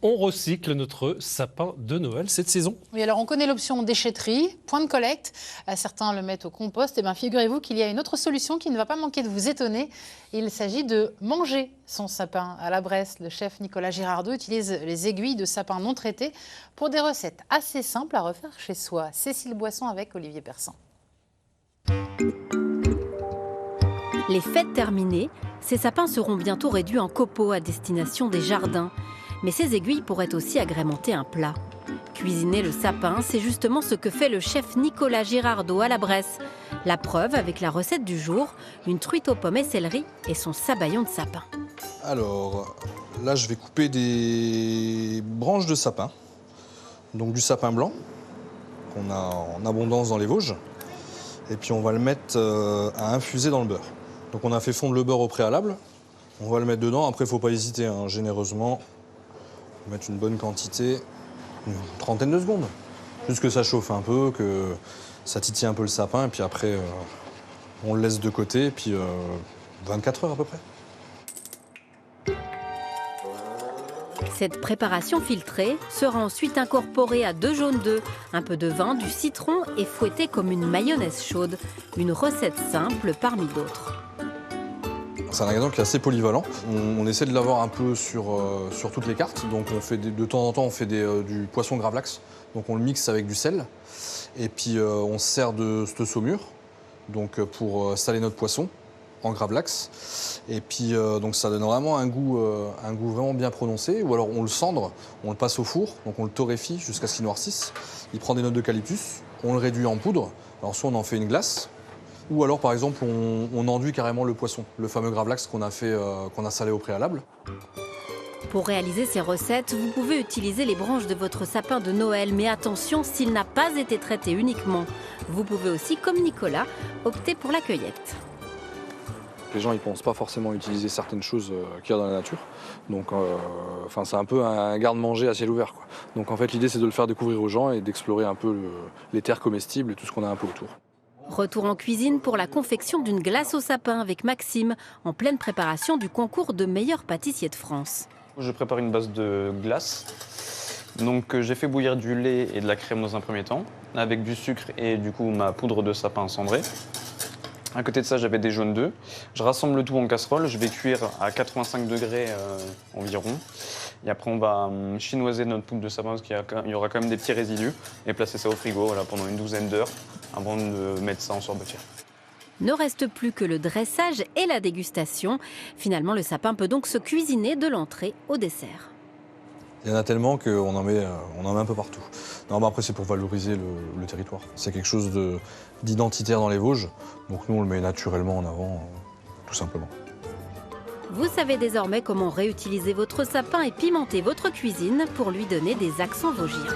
On recycle notre sapin de Noël cette saison. Oui, alors on connaît l'option déchetterie, point de collecte. Certains le mettent au compost. Et bien, figurez-vous qu'il y a une autre solution qui ne va pas manquer de vous étonner. Il s'agit de manger son sapin. À la Bresse, le chef Nicolas Girardot utilise les aiguilles de sapin non traitées pour des recettes assez simples à refaire chez soi. Cécile Boisson avec Olivier Persan. Les fêtes terminées, ces sapins seront bientôt réduits en copeaux à destination des jardins. Mais ces aiguilles pourraient aussi agrémenter un plat. Cuisiner le sapin, c'est justement ce que fait le chef Nicolas Girardot à la Bresse. La preuve avec la recette du jour, une truite aux pommes et céleri et son sabayon de sapin. Alors, là je vais couper des branches de sapin, donc du sapin blanc, qu'on a en abondance dans les Vosges. Et puis on va le mettre à infuser dans le beurre. Donc on a fait fondre le beurre au préalable, on va le mettre dedans, après il ne faut pas hésiter, hein, généreusement. Mettre une bonne quantité, une trentaine de secondes. Juste que ça chauffe un peu, que ça titille un peu le sapin, et puis après, on le laisse de côté, et puis 24 heures à peu près. Cette préparation filtrée sera ensuite incorporée à 2 jaunes d'œufs, un peu de vin, du citron et fouettée comme une mayonnaise chaude. Une recette simple parmi d'autres. C'est un ingrédient qui est assez polyvalent. On essaie de l'avoir un peu sur toutes les cartes. Donc on fait de temps en temps, on fait du poisson gravlax. Donc on le mixe avec du sel. Et puis on se sert de cette saumure donc, pour saler notre poisson en gravlax. Et puis donc ça donne vraiment un goût vraiment bien prononcé. Ou alors on le cendre, on le passe au four, donc on le torréfie jusqu'à ce qu'il noircisse. Il prend des notes d'eucalyptus, on le réduit en poudre. Alors soit on en fait une glace, ou alors, par exemple, on enduit carrément le poisson, le fameux gravlax qu'on a salé au préalable. Pour réaliser ces recettes, vous pouvez utiliser les branches de votre sapin de Noël. Mais attention, s'il n'a pas été traité uniquement. Vous pouvez aussi, comme Nicolas, opter pour la cueillette. Les gens, ils ne pensent pas forcément utiliser certaines choses qu'il y a dans la nature. Donc, c'est un peu un garde-manger à ciel ouvert, quoi. Donc, en fait, l'idée, c'est de le faire découvrir aux gens et d'explorer un peu les terres comestibles et tout ce qu'on a un peu autour. Retour en cuisine pour la confection d'une glace au sapin avec Maxime, en pleine préparation du concours de meilleur pâtissier de France. Je prépare une base de glace. Donc j'ai fait bouillir du lait et de la crème dans un premier temps, avec du sucre et du coup ma poudre de sapin cendrée. À côté de ça, j'avais des jaunes d'œufs. Je rassemble le tout en casserole, je vais cuire à 85 degrés environ. Et après, on va chinoiser notre poudre de sapin parce qu'il y aura quand même des petits résidus et placer ça au frigo pendant une douzaine d'heures avant de mettre ça en sorbetière. Ne reste plus que le dressage et la dégustation. Finalement, le sapin peut donc se cuisiner de l'entrée au dessert. Il y en a tellement qu'on en met un peu partout. Non, mais après, c'est pour valoriser le territoire. C'est quelque chose d'identitaire dans les Vosges. Donc nous, on le met naturellement en avant, tout simplement. Vous savez désormais comment réutiliser votre sapin et pimenter votre cuisine pour lui donner des accents vosgiens.